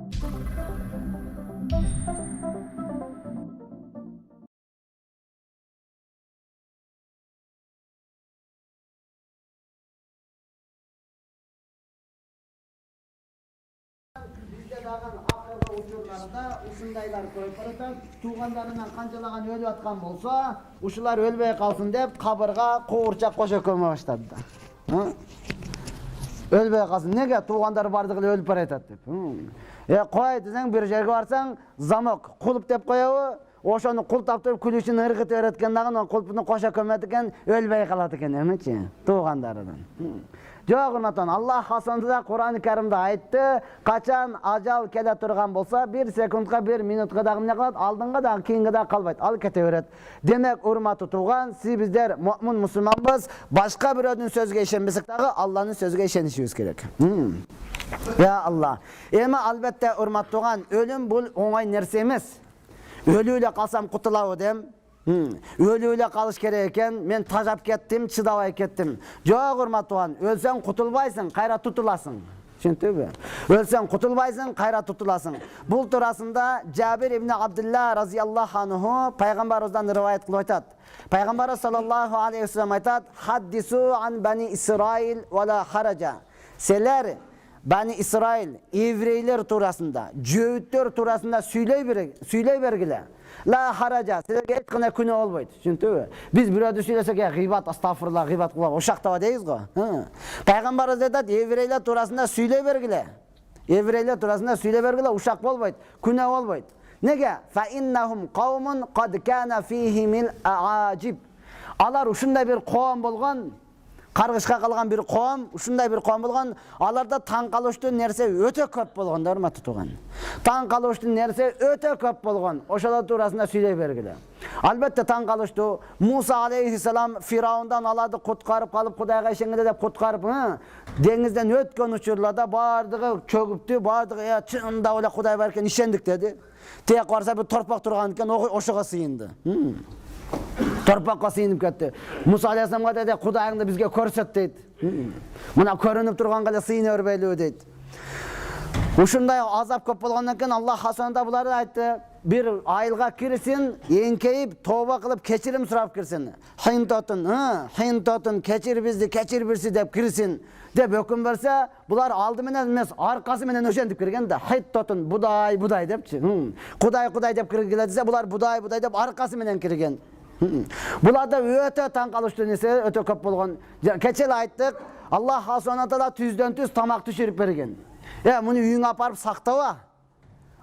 Akırda uçurlarda uşundaylar koyup barata tuğanlarından kancaлагan ölüp atkan bolsa uşular ölbey kalsın dep kabırga koğurçak koşa köme başladı da. Ölbey kalsın nege tuğandары bardыгы ölüp baratat dep. Koy desең bir жерге барсаң замок кулуп деп коебы ошону култап туруп күлүшүн ыргытып береткен дагы кулпуну кошо көмөт экен ölбей калат экен эмечи туğanдарынан. Жоқ урматтан Аллах хасанында Кур'ан-ы Кәрімде айтты, қачан ажал келе тұрған болса, 1 секундқа 1 минутқа дағы не қылады, алдыңға дағы кейінгі дағы қалбайды, ал кете береді. Демек, урматты туған, сіз біздер мұъмин мұсылманбыз, башқа біреудің сөзге ишенбесек дағы Алланың сөзге ишенишибиз керек. Я Алла. Эми албетте урматты туған, өлім бұл оңай нәрсе емес. Өлүлө қалсам құтылау дем. Өлі қалыш керек екен, мен тажап кеттім, чыдабай кеттім. Жоқ урматтуу туған, өлсең құтылбайсың, қайра тұтыласың. Түшүндүңбү? Өлсең құтылбайсың, қайра тұтыласың. Бұл турасында Жабир ибн Абдулла разияллаху анху пайғамбарыбыздан риваят кылып айтат. Пайғамбар саллаллаху алейхи ва саллям айтат: "Хаддису ан бани Исраил ва ла хаража." Силер Bani İsrail, еврейлер турасында, жөөттөр турасында сүйлөй бергиле. La haraja, sizlerge hiç kına күнөө болбойт. Түшүндүңбү? Биз бирөөдү сүйлөсөк, гыйбат, астагфирулла, гыйбат кылып, ошактаба дейбиз го. Пайгамбарыбыз айтат, еврейлер турасында сүйлөй бергиле. Еврейлер турасында сүйлөй бергиле, ушак болбойт, күнөө болбойт. Неге? Fa innahum qawmun qad kana fihimil aajib. Алар ушундай бир коом болгон, каргышка калган бир коом, ушундай бир коом болгон, аларда таң калыштуу нерсе өтө көп болгон, урматтуу туган. Таң калыштуу нерсе өтө көп болгон. Ошолор туурасында сүйлөй бергиле. Албетте таң калыштуу Муса алейхиссалам Фираундан аларды куткарып калып Кудайга ишенгенде деп куткарып, деңизден өткөн учурларда бардыгы чөгүптү, бардыгы чынында эле Кудай бар экен ишендик деди. Тек барса бир торпак турган экен, ошого сыйынды. Торпаққа сыйынып кетті. Муса алейхиссаламга деди, Кудайыңды бизге көрсөт дейт. Мына көрүнүп турганга эле сыйына бербейлүү дейт. Ушундай азап көп болгондон кийин Аллах хасанында буларды айтты. Bir айылга кирсин, эңкейип, тооба кылып, кечирим сурап кирсин. Хинтотун, кечир бизди, кечир бирси деп кирсин. Деп өкүм берсе, булар алды менен эмес, аркасы менен ошентип кирген да. Хиттотун, будай депчи. Кудай деп киргиле десе, булар будай деп аркасы менен кирген. Буларда өтө таң калыштуу нерсе өтө көп болгон. Кечел айттык, Аллах субханаху таала түздөн түз тамак түшүрүп берген. Муну үйүңө апарып сактаба.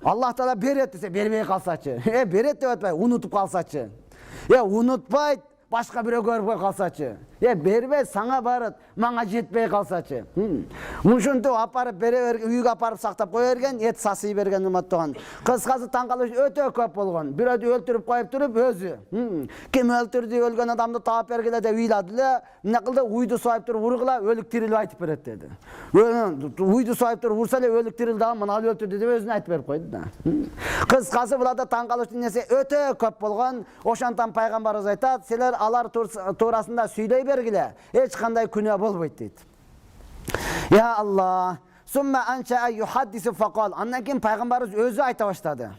Аллах таала берет десе, бербей калсачы. Берет деп атпай, унутуп калсачы. Унутпайт, башка бирөө көрбөй калсачы. Бербей, саңа барат, мага жетпей калсачы. Мушунтип апарып бере үйгө апарып сактап кое берген, эт сасый берген урматтуу. Кыскасы таң калыш өтө көп болгон. Бирөөдү өлтүрүп коюп туруп өзү. Ким өлтүрдү, өлгөн адамды таап бергиле деп ыйлады эле. Эмне кылды? Уйду союп туруп ургула, өлүк тирилип айтып берет деди. Уйду союп туруп урса эле өлүк тирилди, мына ал өлтүрдү деп өзүнө айтып берип койду да. Кыскасы буларда таң калыштуу нерсе өтө көп болгон. Ошондон пайгамбарыбыз айтат, силер алар туурасында сүйлөй бергиле, эч кандай күнөө болбойт дейт. Я Аллах, сумма анша юхаддису фaqal. Андан кийин пайгамбарыбыз өзү айта баштады.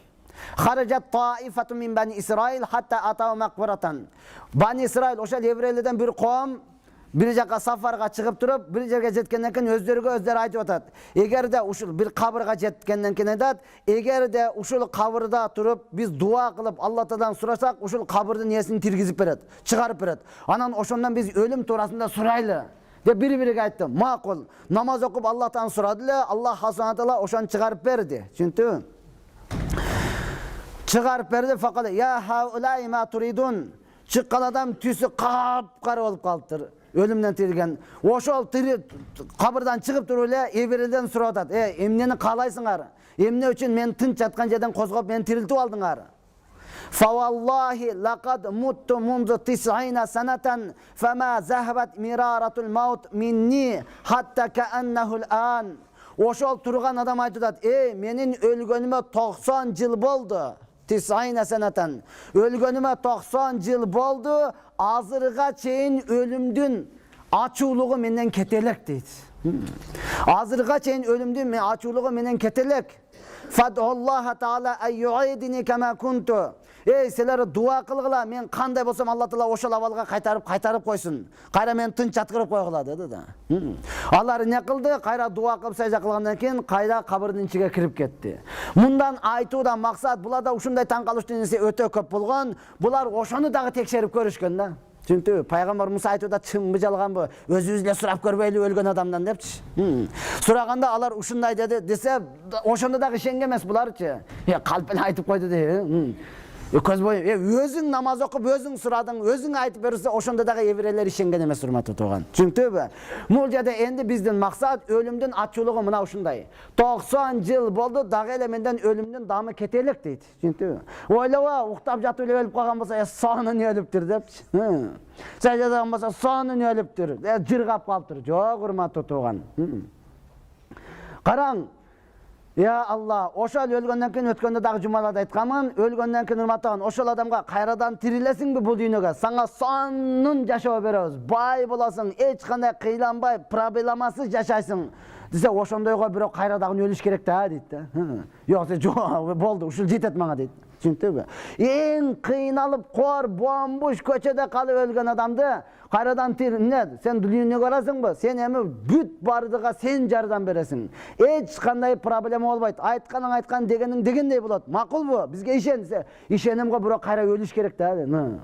Харажат таифату мин бани Исраил хатта атау мaqbaratan. Бани Исраил ошол еврейлерден бир коом bir жака сафарга чыгып туруп, бир жерге жеткенден кийин өздөрү айтып атат. Эгерде ушул бир кабырга жеткенден кийин айтат, эгерде ушул кабырда туруп биз дуа кылып Алла Тааладан сурасак, ушул кабырдын несин тиргизип берет, чыгарып берет. Анан ошондон биз өлүм туурасында сурайлы деп бири-бириге айтты. Макул. Намаз окуп Аллахтан сурады эле, Аллах субханаху таала ошону чыгарып берди. Түшүндүңбү? Чыгарып берди, факат я хаулай ма туридун. Чыккан адам түсү кап-кара болуп калыптыр. Ölümden tirilgen. Ошол кабырдан чыгып туруп эле эбирелден сурап атат. Эмнени каалайсыңар? Эмне үчүн мен тынч жаткан жерден козгоп мен тирилтип алдыңар? Фаваллахи лакад мутту мунзу 90 санатан фама захабат мираратул маут минни хатта кааннахул ан. Ошол турган адам айтып атат: менин өлгөнүмө 90 жыл болду. 90 sanatan. Ölgönüme 90 yıl boldu. Azırga çeyin ölümdün ачуулугу менен кетелек дейт. Азырга чейин өлүмдү мен ачуулугу менен кетелек. Фадаллаха таала айюидини кама кунту. Ey силер дуа кылгыла, мен кандай болсом Алла Таала ошол абалга кайтарып койсун. Кайра мен тынч жаткырып койгула деди да. Алар не кылды? Кайра дуа кылып сажда кылгандан кийин кайра кабырдын ичиге кирип кетти. Мындан айтуудан максат буларда ушундай таң калыштуу нерсе өтө көп болгон. Булар ошону дагы текшерип көрүшкөн да. Çünkü Peygamber Musa айтууда чынбы жалганбы, өзүбүз эле сурап көрбөйлү өлгөн адамдан депчи. Сураганда алар ушундай деди десе, ошондо дагы ишенген эмес буларчы. Калп эле айтып койду дейт. Көз бою, өзүң намаз окуп, өзүң сурадың, өзүң айтып берсе, ошондо дагы еврейлер ишенген эмес, урматтуу тууган. Түшүнүппү? Бул жерде энди биздин максат өлүмдүн ачуулугу мына ушундай. 90 жыл болду, дагы эле менден өлүмдүн дамы кете элек дейт. Түшүнүппү? Ойлоба, уктап жатып эле өлүп калган болсо, сонун өлүптүр депчи. Сажадаган болсо, сонун өлүптүр. Жыргап калыптыр. Жок, урматтуу тууган. Караң, Ya Allah, ошол өлгөндөн кийин өткөндө дагы жумалада айтканмын, өлгөндөн кийин урматтаган ошол адамга кайрадан тирилесиңби бул дүйнөгө? Сага сонун жашоо беребиз. Бай боласың, эч кандай кыйланбай, проблемасыз жашайсың. Десе ошондойго бирок кайра дагы өлүш керек да, дейт да. Жок, жок, болду, ушул жетет мага дейт. Түшүнүппү? Эң кыйналып, кор, бомбуш көчөдө калып өлгөн адамды кайрадан тирилет. Сен дүйнөгө барасыңбы? Сен эми бүт бардыга сен жардам бересиң. Эч кандай проблема болбойт. Айтканың айткан, дегениң дегендей болот. Макулбу? Бизге ишен десе, ишенимге бирок кайра өлүш керек да.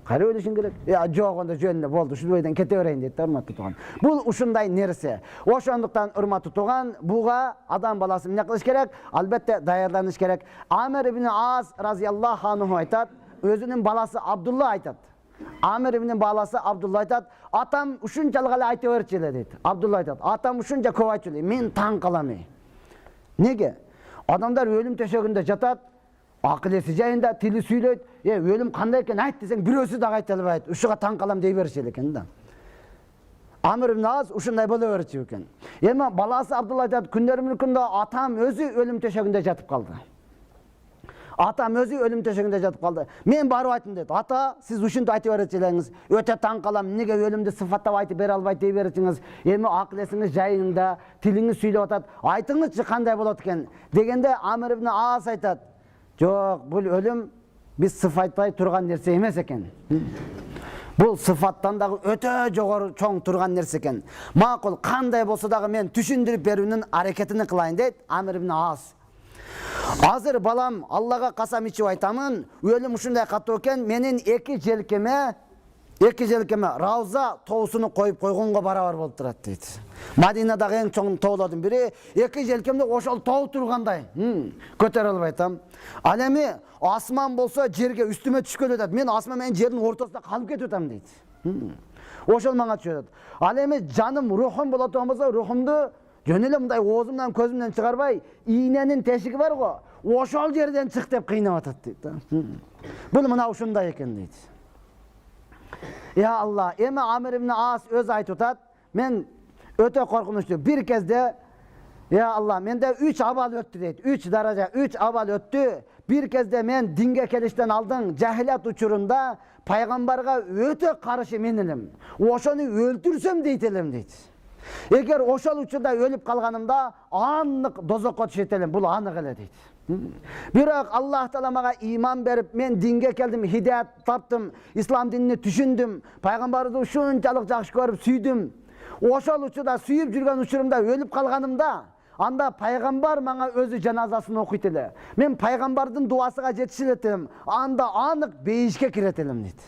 Кайра өлүшүң керек. Жок, онда жөн эле болду. Ушул бойдон кете берейин дейт да, урматтуу тууган. Бул ушундай нерсе. Ошондуктан урматтуу тууган, буга адам баласы эмне кылыш керек? Албетте даярданыш керек. Амир ибн Ас разияллаху анху айтат, өзүнүн баласы Абдулла айтат. Амир ибн баласы Абдулла айтат, атам ушунчалык эле айта берчү эле дейт. Абдулла айтат, атам ушунча көп айтчу эле, мен таң калам. Неге? Адамдар өлүм төшөгүндө жатат, акыл эси жайында, тили сүйлөйт. Өлүм кандай экен айт десең, бирөөсү дагы айта албайт. Ушуга таң калам дей берчү экен да. Амир ибн Ас ушундай боло берчү экен. Эми баласы Абдулла айтат, күндөрүмдүн күндө атам өзү өлүм төшөгүндө жатып калды. Атам өзү өлүм төшөгүндө жатып калды. Мен барып айттым дейт. Ата, сиз ушинтип айтып берчү элеңиз. Өтө таң калам, эмнеге өлүмдү сыфаттап айтып бере албайт дей берчиңиз. Эми акыл эсиңиз жайында, тилиңиз сүйлөп атат. Айтыңызчы кандай болот экен? Дегенде Амир ибн Ас айтат. Жок, бул өлүм биз сыфатпай турган нерсе эмес экен. Бул сыфаттан дагы өтө жогору чоң турган нерсе экен. Макул, кандай болсо дагы мен түшүндүрүп берүүнүн аракетин кылайын дейт Амир ибн Ас. Азыр балам, Аллага касам ичип айтамын, өлүм ушундай катуу экен, менин эки желкеме Рауза тоосуну коюп койгонго барабар болуп турат дейт. Мадинадагы эң чоң тоолордун бири, эки желкемде ошол тоо тургандай. Көтөрө албайтам. Ал эми асман болсо жерге үстүмө түшкөлө дейт. Мен асман менен жердин ортосунда калып кетип атам дейт. Ошол мага түшөт. Ал эми жаным, рухум болот болсо, рухумду жөн эле мындай оозумдан көзүмдөн чыгарбай, ийненин тешиги бар го, ошол жерден чык деп кыйнап атат дейт. Бул мына ушундай экен дейт. Я Алла, эми Амир ибн Ас өз айтып атат, мен өтө коркунучтуу. Бир кезде, я Алла, менде 3 абал өттү дейт. 3 даража, 3 абал өттү. Бир кезде мен динге келиштен алдың жахилат учурунда пайгамбарга өтө каршы мен элем. Ошону өлтүрсөм дейт элем дейт. Эгер ошол учурда өлүп калганымда аннык дозокко түшөт элем. Бул анык эле дейт. Бирок Аллах Таала мага иман берип, мен динге келдим, хидаят таптым, ислам динини түшүндүм, пайгамбарды ушунчалык жакшы көрүп сүйдүм. Ошол учурда сүйүп жүргөн учурумда өлүп калганымда, анда пайгамбар мага өзү жаназасын окуйт эле. Мен пайгамбардын дуасыга жетишет элем, анда анык бейишке кирет элем дейт.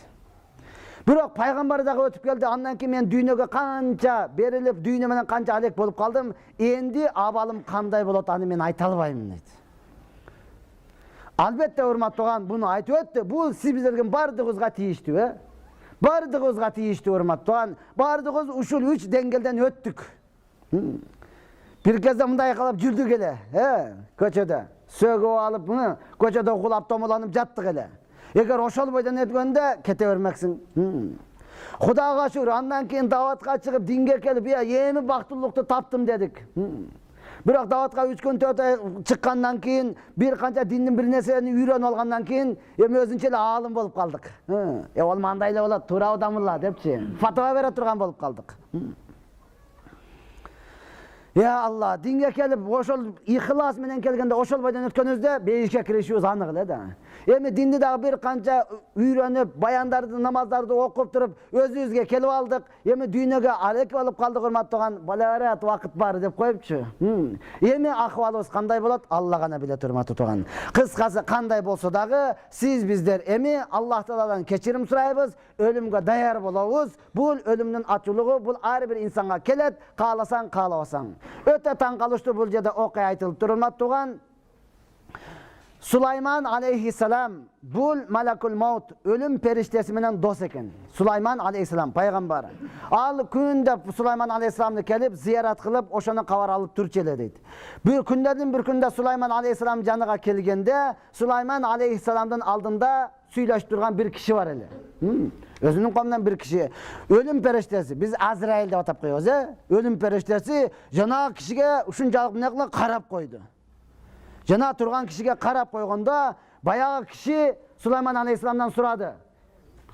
Бирок пайгамбар дагы өтүп келди, андан кийин мен дүйнөгө канча берилип, дүйнө менен канча алек болуп калдым, энди абалым кандай болот аны мен айта албайм дейт. Албетте урматтаган буну айтып өттү. Бул сиздердин бардыгыбызга тийиштүү, Бардыгыбызга тийиштүү урматтаган. Бардыгыбыз ушул 3 деңгээлден өттүк. Бир кезде мындай кылып жүрдүк эле, көчөдө. Сөгүп алып, көчөдө кулап томолонуп жаттык эле. Эгер ошол бойдон өткөндө кете бермексиң. Кудайга шүгүр, андан кийин даватка чыгып, динге келип, эми бактылыкты таптым дедик. Бирок даватка 3 күн чыккандан кийин, бир канча диндин бир нерсени үйрөнүп алгандан кийин, эми өзүнчө эле аалым болуп калдык. Ол мандай эле болот, туура адамылла депчи, фатва бере турган болуп калдык. Ya Allah, dinge kelip oşol ihlas menen kelgende oşol boydan ötkөнүбүздө бейишке киришибиз анык эле да. Эми динди дагы бир канча үйрөнүп, баяндарды, намаздарды окуп туруп өзүбүзгө келип алдык. Эми дүйнөгө арек болуп калдык, урматтаган баларат вакыт бар деп коюпчу. Эми акыбалыбыз кандай болот? Алла гана билет, урматтаган. Кыскасы кандай болсо дагы сиз биздер эми Аллах Тааладан кечирим сурайбыз, өлүмгө даяр болобуз. Бул өлүмдүн ачуулугу, бул ар бир инсанга келет, кааласаң, каалабасаң. Өтө таң калыштуу бул жерде окуя айтылып турматтаган. Сулайман алейхиссалам бул малакул маут, өлүм периштеси менен дос экен. Сулайман алейхиссалам пайгамбар. Ал күндө Сулайман алейхиссаламды келип зиярат кылып, ошону кабар алып турчу эле дейт. Бир күндө Сулайман алейхиссалам жаныга келгенде, Сулайман алейхиссаламдын алдында сүйлөшүп турган бир киши бар эле. Өзүнүн коомунан бир киши. Өлүм периштеси, биз Азраил деп атап коебуз, Өлүм периштеси жанагы кишиге ушунчалык эмне кылып карап койду. Жана турган кишиге карап койгондо, баягы киши Сулайман алейхиссаламдан сурады.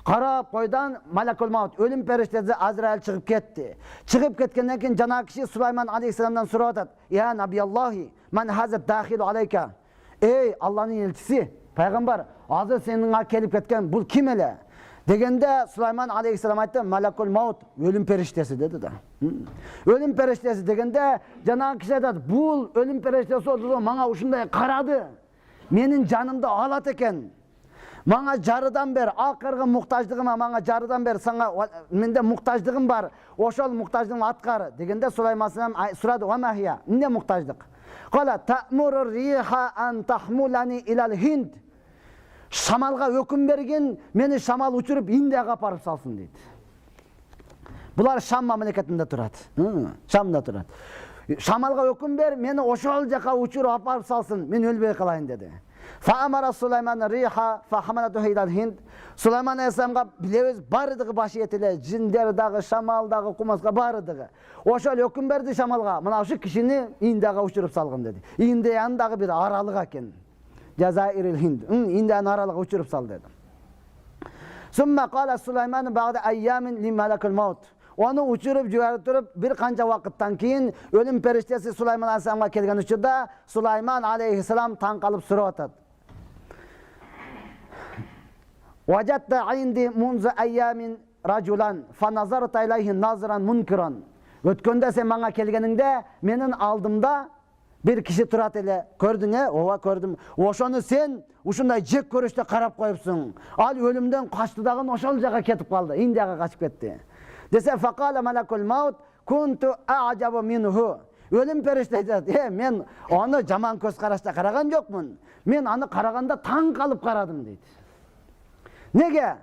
Карап койдан малакул маут, өлүм периштеси Азраил чыгып кетти. Чыгып кеткенден кийин жанагы киши Сулайман алейхиссаламдан сурап атат: "Я набияллахи, ман хаза дахилу алейка?" Эй, Алланын элчиси, пайгамбар, азыр сенинге келип кеткен бул ким эле? Дегенде Сулайман алейхиссалам айтты: "Малакул маут, өлүм периштеси" деди да. Өлүм периштеси дегенде жанагы киши айтат: "Бул өлүм периштеси болду, мага ушундай карады. Менин жанымды алат экен. Мага жарыдан бер, акыркы муктаждыгыма мага жарыдан бер, сага менде муктаждыгым бар. Ошол муктаждыгымды аткар." Дегенде Сулайман алейхиссалам сурады: "Ва махия?" Эмне муктаждык? Кала та'муру риха ан тахмулани илал Хинд. Шамалга өкүм берген, мени шамал учуруп Индияга апарып салсын дейт. Булар Шам мамлекетинде турат. Шамда турат. Шамалга өкүм бер, мени ошол жака учуруп апарып салсын, мен өлбөй калайын деди. Фаамара Сулайман риха фахамалату илал Хинд. Сулайман алейхиссаламга билебиз бардыгы башы этиле, жиндер дагы, шамал дагы, кумаска бардыгы. Ошол өкүм берди шамалга, мына ушу кишини Индияга учуруп салгын деди. Индиянын дагы бир аралык экен. Jazairil Hind. Indiyanın aralığı uçurup sal dedi. Summa qala Süleyman ba'da ayyamin li malakul maut. Onu uçurup jibariп turup bir qancha vaqtdan keyin ölüm periştesi Süleyman aleyhisselamga kelgan uchida Süleyman aleyhisselam taң qalib surab atat. Wajadta indi munzu ayyamin rajulan fa nazartu ilayhi nazran munkiran. Ötkönde sen bana kelgeninde menin aldımda bir kişi turat ele, gördün ova gördüm. Oşonu sen uşunday jek körüşte karap koyupsun. Al ölümden kaçtı dagın oşol jaka ketip kaldı. Indiyaga kaçıp ketti. Dese faqala malakul maut kuntu a'jabu minhu. Ölüm perişte dedi. Men onu jaman köz karashta karagan jokmun. Men аны karaganda taң kalıp karadım dedi. Nege?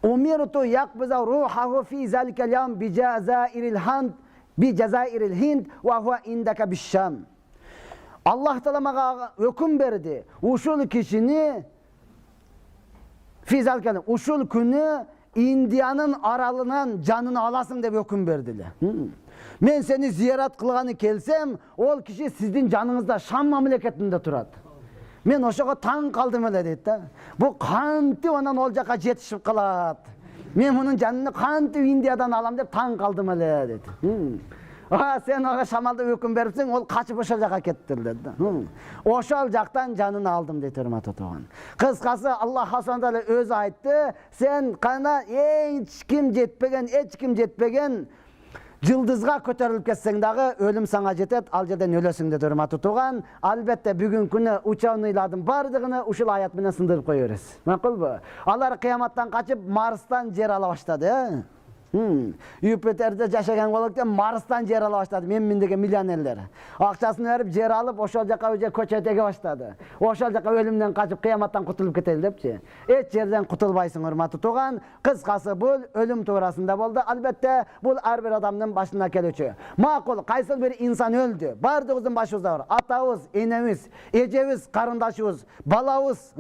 Umirtu yakbiza ruhahu fi zalikel yawm bi jazairil hand bi jazairil Hind ve huve indaka bişşam. Allah Teala maga hüküm berdi. Uşul kişini fi zalikel uşul günü Indiyanın aralından canını alasın dep hüküm berdiler. Men seni ziyaret kılgаны kelsem, ol kişi sizin canınızda Şam mamleketinde turat. Men oşoga taң kaldım ele deydi da. Bu kanti ondan ol jaka jetişip kalat. Men bunun canını kanti Indiyadan alam dep taң kaldım ele dedi. Sen oga şamalda hüküm beripsin, ol kaçıp oşol jaka kettir dedi. Oşol jaktan canını aldım deydi hurmatly oğlan. Kıskası Allah subhanahu taala özü aytты, sen kana hiç kim jetpegen Yıldızga көтөрүлүп кетсең дагы өлүм саңа жетет, ал жерден өлөсүң деп урматтуу тууган. Албетте бүгүнкү күнү ученыйлардын бардыгыны ушул аят менен сындырып кое беребиз. Макулбу? Алар кыяматтан качып Марстан жер ала баштады. Юпитерде жашаган болуп экен, Марстан жер ала баштады. Мен деген миллионерлер. Акчасын берип жер алып, ошол жака уже көчө теге баштады. Ошол жака өлүмдөн качып кыяматтан кутулуп кетели депчи. Эч жерден кутулбайсың урматтуу тууган. Кыскасы бул өлүм туурасында болду. Албетте бул ар бир адамдын башына келүүчү. Макул, кайсы бир инсан өлдү. Бардыгыбыздын башыбызда бар. Атабыз, энебиз, эжебиз, карындашыбыз, балабыз,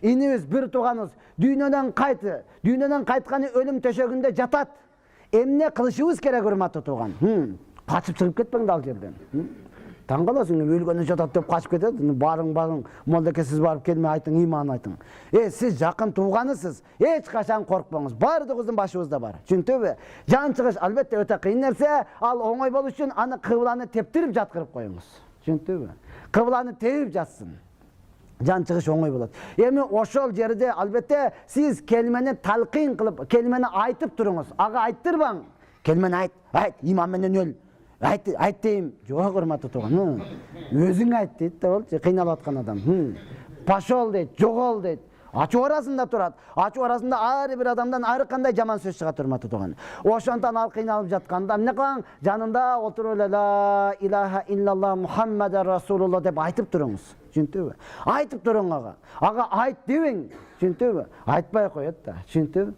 инибиз, бир тууганыбыз дүйнөдөн кайтты. Дүйнөдөн кайтканы өлүм төшөгүндө жатат. Эмне кылышыбыз керек урматтуу тууган? Качып чыгып кетпеңди ал жерден. Таң қаласың, өлгені жатады деп қашып кетеді. Барың, молдаке сіз барып келмей айтың, иман айтың. Сіз жақын туғанысыз, еш қашан қорықпаңыз. Бардығыздың башыңызда бар. Түсінді? Жан шығыш әлбетте өте қиын нәрсе, ал оңай болу үшін аны қыбланы тептіріп жатқырып қойыңыз. Түсінді? Қыбланы теуіп жатсын. Жан шығыш оңай болады. Эми ошол жерде албетте сіз келмени талқин қылып, келмени айтып тұрыңыз. Аға айттырбаң. Келмени айт, иман менен өл. Айт дейм. Жоқ, урматтуу тууган. Өзүң айт дейт да болчу, кыйналып аткан адам. Пошол дейт, жогол дейт. Ачуу арасында турат. Ачуу арасында ар бир адамдан ар кандай жаман сөз чыгат, урматтуу тууган. Ошондон ал кыйналып жатканда эмне кылаң? Жанында отуруп эле ла илаха иллаллах Мухаммадар Расулуллах деп айтып туруңуз. Түшүндүңбү? Айтып туруң ага. Ага айт дебиң. Түшүндүңбү? Айтпай коет да. Түшүндүңбү?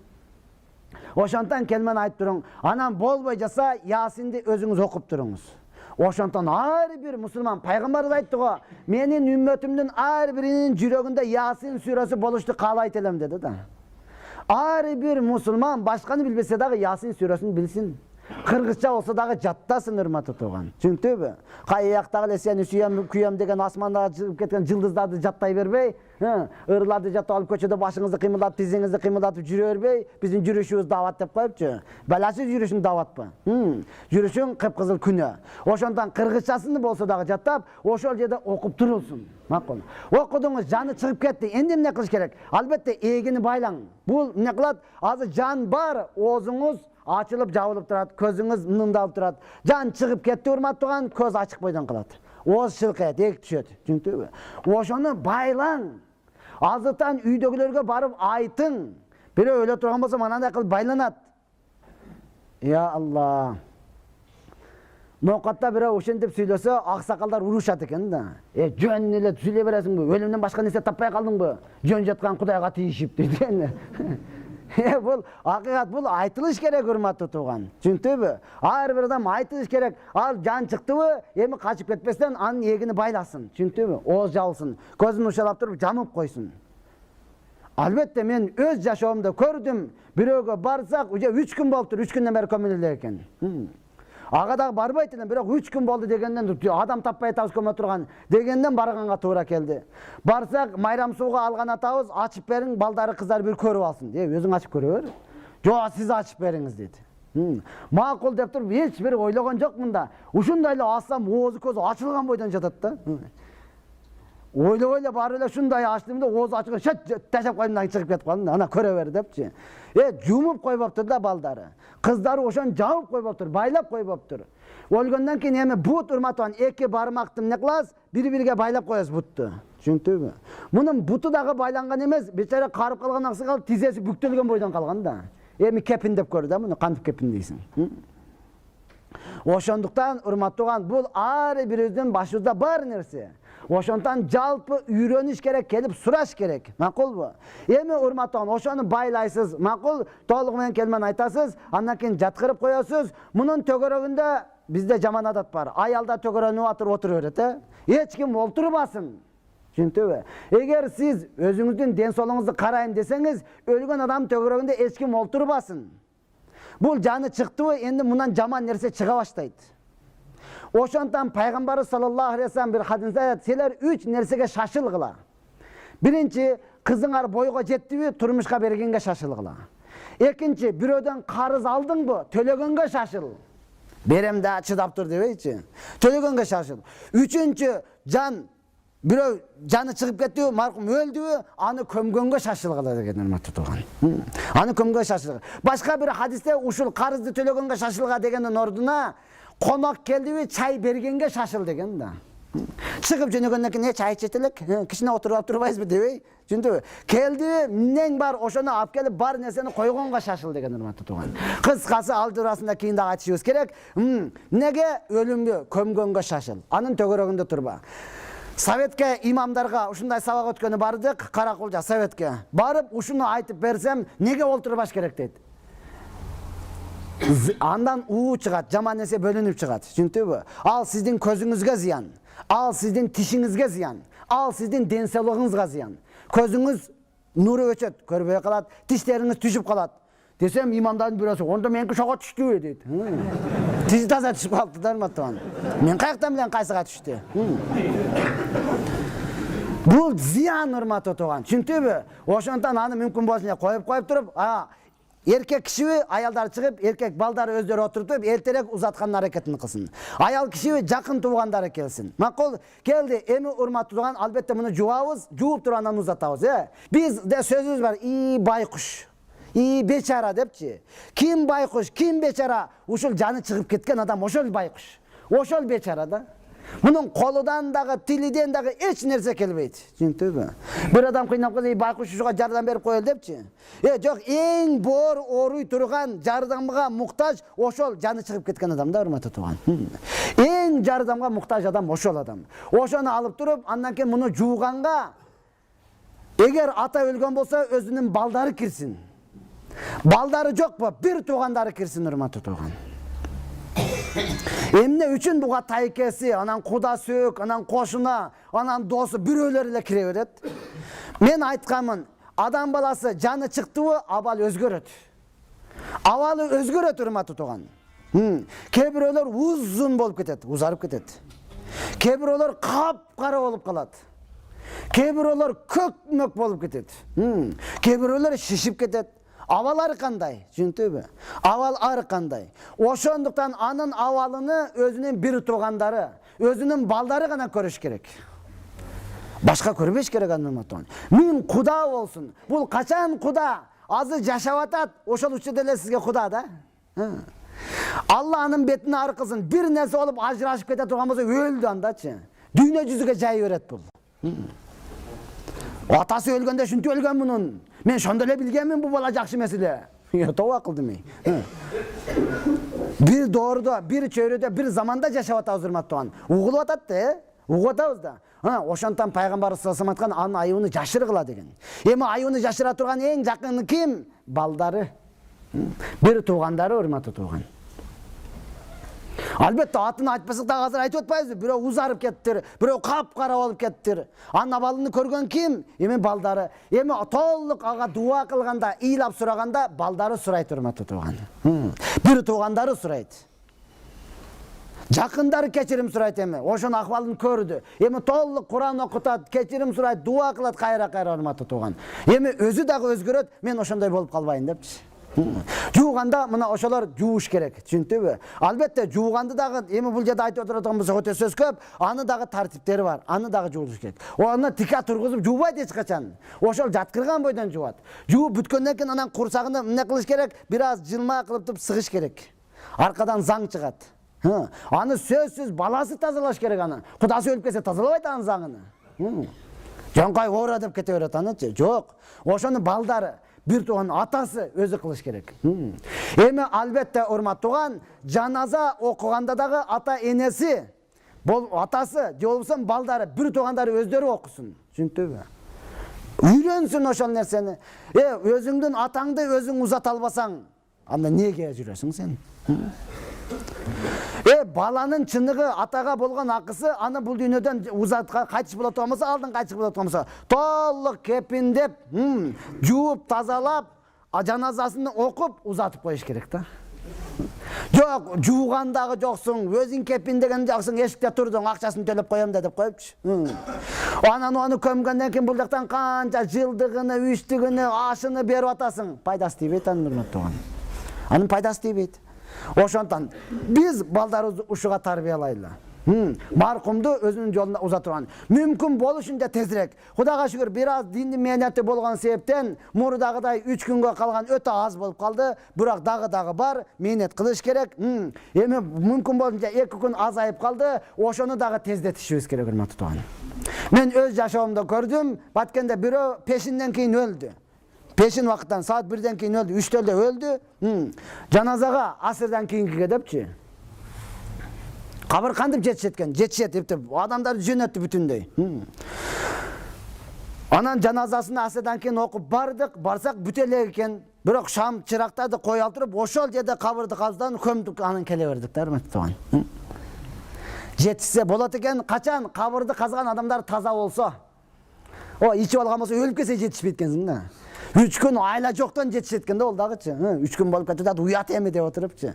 Ошондон келмен айтып туруң. Анан болбой жаса Ясинди өзүңүз окуп туруңуз. Ошондон ар бир мусулман пайгамбарыбыз айтты го, менин үммөтүмдүн ар биринин жүрөгүндө Ясин сүрөсү болушту каалайт элем деди да. Ар бир мусулман башканы билбесе дагы Ясин сүрөсүн билсин. Кыргызча болсо дагы жаттасын, урматтуу тууган. Түшүндүңбү? Каяктагы эле сени сүйөм, күйөм деген асманда чыгып кеткен жылдыздарды жаттай бербей, ырларды жаттап алып көчөдө башыңызды кыймылдатып, тизиңизди кыймылдатып жүрө бербей, биздин жүрүшүбүз дават деп коюпчу. Баласы жүрүшүң даватпы? Жүрүшүң кыпкызыл күнөө. Ошондон кыргызчасын болсо дагы жаттап, ошол жерде окуп турулсун. Макул. Окудуңуз, жаны чыгып кетти. Энди эмне кылыш керек? Албетте эгини байлаң. Бул эмне кылат? Азыр жан бар, оозуңуз ачылып жабылып турат, көзүңүз нымдалып турат. Жан чыгып кетти, урматтууган, көз ачык бойдон калат. Ооз чылкайт, эк түшөт. Түшүндүңбү? Ошону байлаң. Азыртан үйдөгүлөргө барып айтың. Бирөө өлө турган болсо манандай кылып байланат. Я Алла. Ноокатта бирөө ушинтип сүйлөсө, аксакалдар урушат экен да. Жөн эле сүйлөй бересиңби? Өлүмдөн башка нерсе таппай калдыңбы? Жөн жаткан Кудайга тийишип дейт. Бул акыйкат, бул айтылыш керек, урматтуу тууган. Түшүндүңбү? Ар бир адам айтылыш керек. Ал жан чыктыбы, эми качып кетпестен анын эгини байласын. Түшүндүңбү? Ооз жабылсын, көзүн ушалап туруп жамып койсун. Албетте мен өз жашоомдо көрдүм. Бирөөгө барсак, уже 3 күн болуптур, 3 күндөн бери көмүлүлөр экен. Ага дагы барбайт элем, бирок 3 күн болду дегенден адам таппай атабыз көмө турган дегенден барганга туура келди. Барсак, майрам сууга алган атабыз, ачып бериң, балдары кыздар бир көрүп алсын. Өзүң ачып көрө бер. Жок, сиз ачып бериңиз дейт. Макул деп туруп, эч бир ойлогон жокмун да. Ушундай эле алсам, оозу көзү ачылган бойдон жатат да. Ойлой эле баары эле ушундай ачтым да, оозу ачылган, шат ташап койдум да чыгып кетип калдым. Ана көрө бер депчи. Жумуп койбоптур да балдары. Кыздары ошон жабып койбоптур, байлап койбоптур. Өлгөндөн кийин эми бут, урматтуу, эки бармакты эмне кыласыз? Бири-бириге байлап коесуз бутту. Түшүндүңбү? Мунун буту дагы байланган эмес, бечара карып калган аксакал тизеси бүктөлгөн бойдон калган да. Эми кепин деп көрдү да, муну кантип кепин дейсиң? Ошондуктан, урматтууган, бул ар бирибиздин башыбызда бар нерсе. Ошондон жалпы үйрөнүш керек, келип сураш керек. Макулбу? Эми урматтууган, ошону байлайсыз. Макул, толугу менен келмен айтасыз, андан кийин жаткырып коесуз. Мунун төгөрөгүндө бизде жаман адат бар. Аялда төгөрөнүп отура берет, Эч ким олтурбасын. Түшүндүңбү? Эгер сиз өзүңүздүн ден соолугуңузду карайм десеңиз, өлгөн адам төгөрөгүндө эч ким олтурбасын. Бул жаны чыктыбы, энди мундан жаман нерсе чыга баштайт. Ошондон пайгамбарыбыз саллаллаху алейхи вассалам бир хадисте айтат, силер 3 нерсеге шашылгыла. Биринчи, кызыңар бойго жеттиби, турмушка бергенге шашылгыла. Экинчи, бирөөдөн карыз алдыңбы, төлөгөнгө шашыл. Берем да чыдап тур дебейчи. Төлөгөнгө шашыл. Үчүнчү, бирөө жаны чыгып кеттиби, маркум өлдүбү, аны көмгөнгө шашылгыла деген, урматтуу тууган. Аны көмгөнгө шашылгыла. Башка бир хадисте ушул карызды төлөгөнгө шашылга дегендин ордуна конок келдиби, чай бергенге шашыл деген да. Чыгып жөнөгөндөн кийин чай ичет элек, кичине отуруп турбайсызбы дебей, түшүндүңбү? Келди, эмнең бар, ошону алып келип бар нерсени койгонго шашыл деген, урматтуу тууган. Кыскасы ал турасында кийин дагы айтышыбыз керек. Неге өлүмдү көмгөнгө шашыл? Анын төгөрөгүндө турба. Советке имамдарга ушундай сабак өткөнү бардык, Каракулжа Советке. Барып ушуну айтып берсем, неге олтурбаш керек дейт. Андан уу чыгат, жаман нерсе бөлүнүп чыгат. Түшүндүңбү? Ал сиздин көзүңүзгө зыян, ал сиздин тишиңизге зыян, ал сиздин ден соолугуңузга зыян. Көзүңүз нуру өчөт, көрбөй калат, тиштериңиз түшүп калат. Десем, имамдардын бирөөсү, "Онда меники шого түштүбү?" дейт. Тизи таза түшүп калыптыр да урматтуу. Мен каяктан билем кайсыга түштү? Бул зыян урматтуу туган. Түшүндүңбү? Ошондон аны мүмкүн болсо коюп туруп, эркек кишиби аялдар чыгып, эркек балдары өздөрү отуруп, эртерээк узаткан аракетин кылсын. Аял кишиби жакын туугандары келсин. Макул келди. Эми урматтуу туган, албетте муну жуабыз, жууп туруп анан узатабыз, Бизде сөзүбүз бар, байкуш, бечара депчи. Ким байкуш, ким бечара? Ушул жаны чыгып кеткен адам ошол байкуш. Ошол бечара да. Мунун колудан дагы, тилиден дагы эч нерсе келбейт. Түшүндүңбү? Бир адам кыйнап калса, байкуш ушуга жардам берип коелу депчи. Жок, эң боор ооруй турган, жардамга муктаж ошол жаны чыгып кеткен адам да, урматтуу туган. Эң жардамга муктаж адам ошол адам. Ошону алып туруп, андан кийин муну жууганга, эгер ата өлгөн болсо, өзүнүн балдары кирсин. Балдары жокпу, бир туугандары кирсин, урматтуу туган. Эмне үчүн буга тайкеси, анан куда сөөк, анан кошуна, анан досу бирөөлөр эле кире берет? Мен айтканмын, адам баласы жаны чыктыбы, абал өзгөрөт. Абалы өзгөрөт, урматтуу туган. Кээ бирөөлөр узун болуп кетет, узарып кетет. Кээ бирөөлөр капкара болуп калат. Кээ бирөөлөр көкмөк болуп кетет. Кээ бирөөлөр шишип кетет. Абал ар кандай, түшүндүңбү? Абал ар кандай. Ошондуктан анын абалыны өзүнүн бир туугандары, өзүнүн балдары гана көрүш керек. Башка көрбөш керек анын. Мин куда болсун. Бул качан куда? Азыр жашап атат, ошол учурда эле сизге куда да? Алла анын бетин ар кылсын. Бир нерсе болуп ажырашып кете турган болсо өлдү андачы. Дүйнө жүзүгө жай берет бул. Атасы өлгөндө ушинтип өлгөн мунун. Мен шондо эле билгенмин бул бала жакшы эмес эле. Тоба кылдым. Бир доордо, бир чөйрөдө, бир заманда жашап атабыз, урматтуу туган. Угулуп атат да, угуп атабыз да. Ошондон пайгамбарыбыз саллаллаху алейхи ва саллям анын айыбын жашыргыла деген. Эми айыбын жашыра турган эң жакыны ким? Балдары. Бир туугандары, урматтуу туган. Албетте атын айтпасак да азыр айтып атпайбызбы? Бирөө узарып кеттир, бирөө капкара болуп кеттир. Анын абалын көргөн ким? Эми балдары. Эми толук ага дуа кылганда, ыйлап сураганда балдары сурайт, урматтуу туган. Бир туугандары сурайт. Жакындары кечирим сурайт эми. Ошонун акыбалын көрдү. Эми толук Куран окутат, кечирим сурайт, дуа кылат кайра-кайра, урматтуу туган. Эми өзү дагы өзгөрөт, мен ошондой болуп калбайын депчи. Жууганда мына ошолор жууш керек, түшүндүңбү? Албетте жууганды дагы эми бул жерде айтып отурган болсок өтө сөз көп, аны дагы тартиптери бар, аны дагы жуулуш керек. Аны тика тургузуп жуубайт эч качан. Ошол жаткырган бойдон жуат. Жууп бүткөндөн кийин анан курсагын эмне кылыш керек? Бир аз жылма кылып сыгыш керек. Аркадан заң чыгат. Аны сөзсүз баласы тазалаш керек аны. Кудасы өлүп кетсе тазалабайт анын заңын. Жоңкай оора деп кете берет анычы. Жок. Ошонун балдары, бир тууган атасы өзү кылыш керек. Эми албетте урматтуу туган, жаназа окуганда дагы ата энеси, атасы же болбосо балдары, бир туугандары өздөрү окусун. Түшүндүңбү? Үйрөнсүн ошол нерсени. Өзүңдүн атаңды өзүң узата албасаң, анда неге жүрөсүң сен? Баланын чыныгы, атага болгон акысы, аны бул дүйнөдөн узатка кайтыш болот турган болсо, алдын кайтыш болот турган болсо, толук кепиндеп, жууп, тазалап, жаназасын окуп, узатып коюш керек да. Жок, жуугандагы жоксуң, өзүң кепиндеген жоксуң, эшикте турдуң, акчасын төлөп коем деп коюпчу. Анан аны көмгөндөн кийин бул жактан канча жылдыгыны, үчтүгүнү, ашыны берип атасың, пайдасы тийбейт анын, урматтуу туган. Анын пайдасы тийбейт. Ошондон биз балдарыбызды ушуга тарбиялайлы. Маркумду өзүнүн жолуна узатып турган. Мүмкүн болушунча тезирээк. Кудайга шүгүр, бир аз диндин мээнети болгон себептен мурдагыдай 3 күнгө калган өтө аз болуп калды, бирок дагы бар, мээнет кылыш керек. Эми мүмкүн болушунча 2 күн азайып калды, ошону дагы тездетишибиз керек, урматтуу туган. Мен өз жашоомдо көрдүм, баткенде бирөө пешинден кийин өлдү. Пешин вакыттан саат 1-ден кийин өлдү, 3-төлдө өлдү. Жаназага асырдан кийинкиге депчи. Кабыр кантип жетишет, жетишет, адамдарды жөнөттү бүтүндөй. Анан жаназасын асырдан кийин окуп бардык, барсак бүтө элек экен. Бирок шам чырактарды кое алтырып, ошол жерде кабырды каздан көмдүк, анан келе бердик да, урматтуу туган. Жетишсе болот экен, качан кабырды казган адамдар таза болсо. Ичип алган болсо өлүп кетсе жетишпейт экенсиң да. 3 күн айла жоктон жетишет да ол дагычы. 3 күн болуп кетет, уят эми деп отурупчу.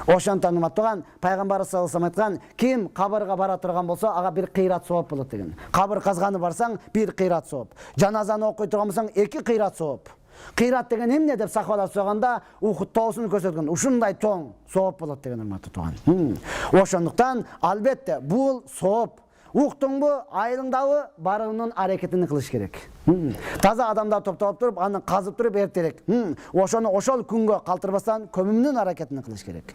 Ошондон урматтаган пайгамбар саллаллаху алейхи вассалам айткан, ким кабырга бара турган болсо, ага бир кыйрат сооп болот деген. Кабыр казганы барсаң, бир кыйрат сооп. Жаназаны окуй турган болсаң, 2 кыйрат сооп. Кыйрат деген эмне деп сахабалар сураганда, Ухуд тоосун көрсөткөн. Ушундай тоң сооп болот деген урматтуу тууган. Ошондуктан албетте бул сооп. Уктуңбу, айылыңдабы барыңдын аракетин кылыш керек. Таза адамдар топтолуп туруп, аны казып туруп эртерек. Ошону ошол күнгө калтырбастан көмүмдүн аракетин кылыш керек.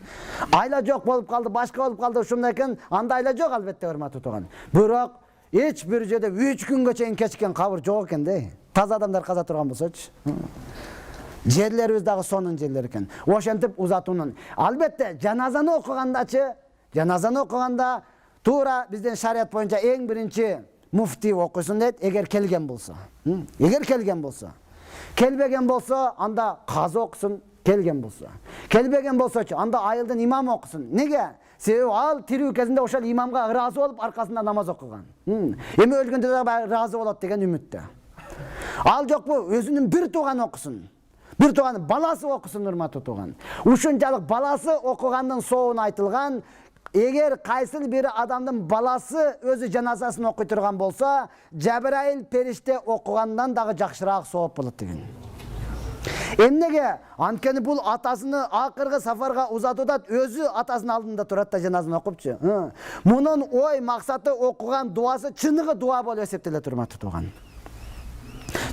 Айла жок болуп калды, башка болуп калды, ушундай экен, анда айла жок албетте урматтуу тууган. Бирок эч бир жерде 3 күнгө чейин кечкен кабыр жок экен да. Таза адамдар каза турган болсочу. Жерлерибиз дагы сонун жерлер экен. Ошентип узатуунун. Албетте жаназаны окуганда тура биздин шарият боюнча эң биринчи муфти окуйсун дейт, эгер келген болсо. Келбеген болсо, анда казы окусун, келген болсо. Келбеген болсочу, анда айылдын имамы окусун. Неге? Себеби ал тирүү кезинде ошол имамга ыраазы болуп аркасында намаз окуган. Эми өлгөндө дагы ыраазы болот деген үмүттө. Ал жокпу, өзүнүн бир тууганы окусун. Бир тууганы баласы окусун, урматтуу тууган. Ушунчалык баласы окугандын соогун айтылган. Эгер кайсыл бир адамдын баласы өзү жаназасын окуй турган болсо, Жабраил периште окугандан дагы жакшыраак сооп болот деген. Эмнеге? Анткени бул атасыны акыркы сафарга узатууда өзү атасынын алдында турат да жаназаны окупчу. Мунун ой максаты окуган дуасы чыныгы дуа болуп эсептелет, урматтуу тууган.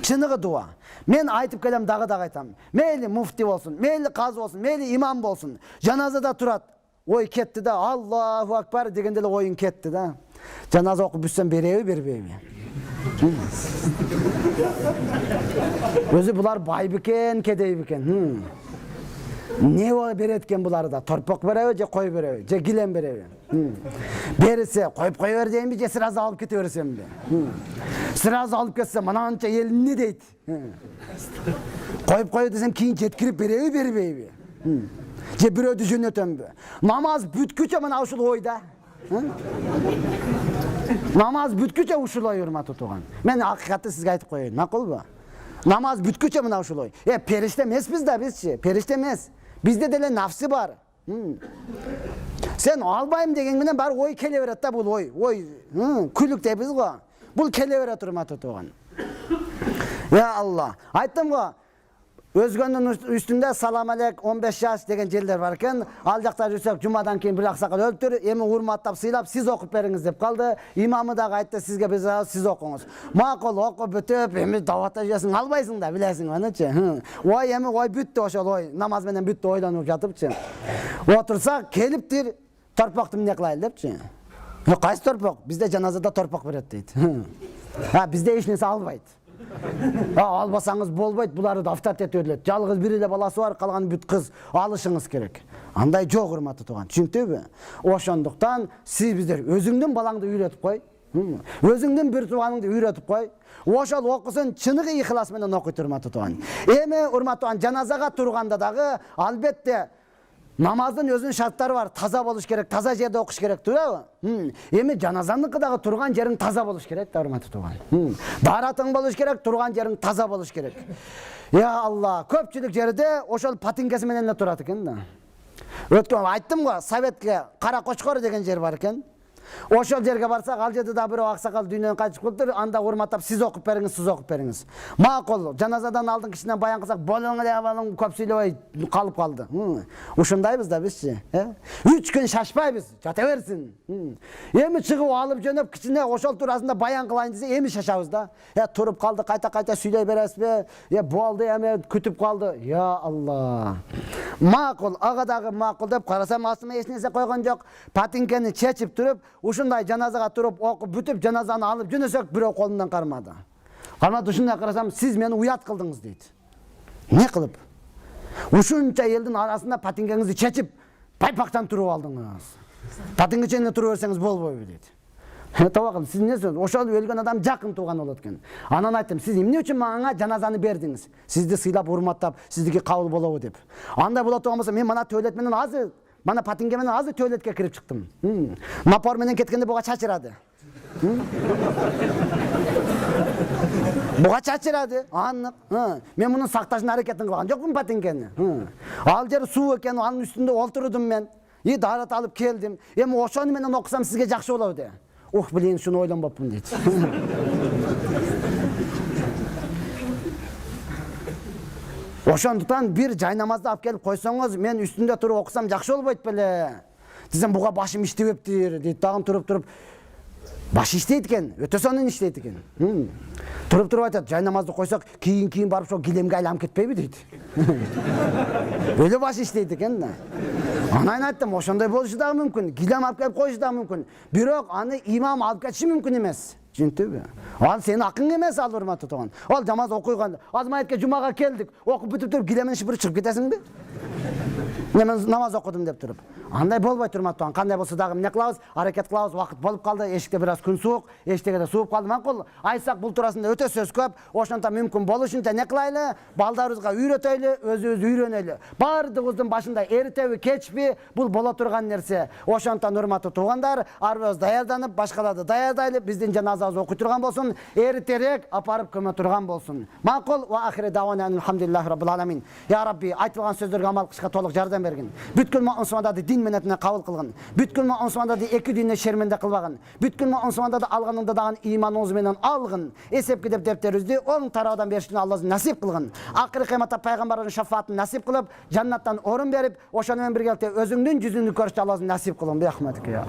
Чыныгы дуа. Мен айтып келем, дагы айтам. Мейли муфти болсун, мейли казы болсун, мейли имам болсун, жаназада турат. Ой кетти да, Аллаху акбар дегенде эле оюн кетти да. Жаназа окуп бүтсөм береби, бербейби? Өзү булар бай бекен, кедей бекен. Не берет экен буларда? Торпок береби же кой береби? Же гилем береби? Берсе, коюп кой бер дейинби же сразу алып кете берсемби? Сразу алып кетсе, мананча эл эмне дейт? Коюп кой десем, кийин жеткирип береби, бербейби? Же бирөөдү жөнөтөмбү? Намаз бүткүчө мына ушул ойда. Намаз бүткүчө ушул ой, урматтуу тууган. Мен акыйкатты сизге айтып коеюн, макулбу? Намаз бүткүчө мына ушул ой. Периште эмеспиз да бизчи, периште эмес. Бизде деле нафсы бар. Сен албайм деген менен бар ой келе берет да, бул ой. Ой, күлүк дейбиз го. Бул келе берет, урматтуу тууган. Я Алла, айттым го. Өзгөндүн үстүндө салам алейк 15 жаш деген жерлер бар экен. Ал жакта жүрсөк, жумадан кийин бир аксакал өлтүр, эми урматтап сыйлап, сиз окуп бериңиз деп калды. Имамы дагы айтты, сизге биз сиз окуңуз. Макул, окуп бүтүп, эми даватта жүрсөң албайсың да, билесиң анычы. Ой, эми ой бүттү ошол ой, намаз менен бүттү, ойлонуп жатыпчы. Отурсак, келиптир, торпокту эмне кылайлы депчи. Кайсы торпок? Бизде жаназада торпок берет дейт. Бизде эч нерсе албайт. Албасаңыз болбойт, буларды авторитет өрлөт. Жалгыз бир эле баласы бар, калганы бүт кыз, алышыңыз керек. Андай жок, урматтуу тууган, түшүнүктүбү? Ошондуктан сиз биздер өзүңдүн балаңды үйрөтүп кой. Өзүңдүн бир тууганыңды үйрөтүп кой. Ошол окусун чыныгы ихлас менен окуйт, урматтуу тууган. Эми урматтуу тууган, жаназага турганда дагы албетте намаздын өзүнүн шарттары бар. Таза болуш керек, таза жерде окуш керек, туурабы? Эми жаназаныкы дагы турган жериң таза болуш керек да, урматтуу тууган. Даратың болуш керек, турган жериң таза болуш керек. Я Алла, көпчүлүк жерде ошол патинкеси менен эле турат экен да. Өткөн айттым го, Советке Кара Кочкор деген жер бар экен. Ошол жерге барсак, ал жерде да бирөө аксакал дүйнөдөн кайтып калыптыр, анда урматтап сиз окуп бериңиз, сиз окуп бериңиз. Макул, жаназадан алдын кишинен баян кылсак, болоң эле абалың көп сүйлөбөй калып калды. Ушундайбыз да бизчи, 3 күн шашпайбыз, жата берсин. Эми чыгып алып жөнөп кичине ошол туурасында баян кылайын десе, эми шашабыз да. Туруп калды, кайта сүйлөй бересизби? Болду, эми күтүп калды. Я Алла. Макул, ага дагы макул деп карасам, астыма эч нерсе койгон жок. Патинкени чечип туруп, ушундай жаназага туруп окуп бүтүп жаназаны алып жөнөсөк, бирөө колунан кармады. Кармады, ушундай карасам, сиз мени уят кылдыңыз дейт. Не кылып? Ушунча элдин арасында патинкеңизди чечип, пайпактан туруп алдыңыз. Патинкечене туруп берсеңиз болбойбу дейт. Табакын, сиз эмне сөз? Ошол өлгөн адам жакын тууган болот экен. Анан айттым, сиз эмне үчүн мага жаназаны бердиңиз? Сизди сыйлап, урматтап, сиздики кабыл болобу деп. Андай болот болсо, мен мана туалет менен азыр Мана патинке менен азыр туалетке кирип чыктым. Напор менен кеткенде буга чачырады. Буга чачырады, анық. Мен мұның сақташын әрекетін қылған жоқпын патенкені. Ал жер су екен, анын үстінде олтырдым мен. Дарат алып келдім. Эми ошону менен окусам сизге жакшы болобу де. Ух, блин, шуну ойлонбоппун дейт. Ошондуктан бир жай намазды алып келип койсоңуз, мен үстүндө туруп окусам жакшы болбойт беле. Десем, буга башым иштебептир, дейт. Дагы туруп баш иштейт экен, өтө сонун иштейт экен. Туруп айтат, жай намазды койсок, кийин барып ошо килемге айланып кетпейби дейт. Өлө баш иштейт экен да. Анан айттым, ошондой болушу дагы мүмкүн. Килем алып келип коюшу дагы мүмкүн. Бирок аны имам алып кетиши мүмкүн эмес. Түшүндүңбү? Ал сенин акың эмес, ал урматтуу тууган. Ал намаз окуйган, азмаетке жумага келдик, окуп бүтүп туруп килемин шыпырып чыгып кетесиңби? Мен намаз окудум деп туруп. Андай болбойт урматтуу. Кандай болсо дагы эмне кылабыз? Аракет кылабыз. Вакыт болуп калды. Эшикте бир аз күн суук, эчтеге да сууп калды. Макул. Айтсак бул туурасында өтө сөз көп. Ошондо мүмкүн болушунча эмне кылайлы? Балдарыбызга үйрөтөйлү, өзүбүз үйрөнөлү. Бардыгыбыздын башында эртеби, кечпи бул боло турган нерсе. Ошондон урматтуу туугандар, арыбыз даярданып, башкаларды даярдайлы, биздин жаназабызды окуй турган болсун, эртерээк апарып көмө турган болсун. Макул. Ва ахири давана алхамдулиллахи раббил аламин. Я Рабби, айтылган сөздөргө амал кылышка толук жардам бергин. Бүткүл мусулмандарды дин менен кабыл кылгын. Бүткүл мусулмандарды эки динне шерменде кылбагын. Бүткүл мусулмандарды алганында дагы иманыңыз менен алгын. Эсепке деп дептерибизди оң тарабынан беришин Аллах насип кылгын. Акыркы кыяматта пайгамбардын шафаатын насип кылып, жаннаттан орун берип, ошону менен биргеликте өзүңдүн жүзүңдү көрүштү Аллах насип кылгын. Бирахматыка.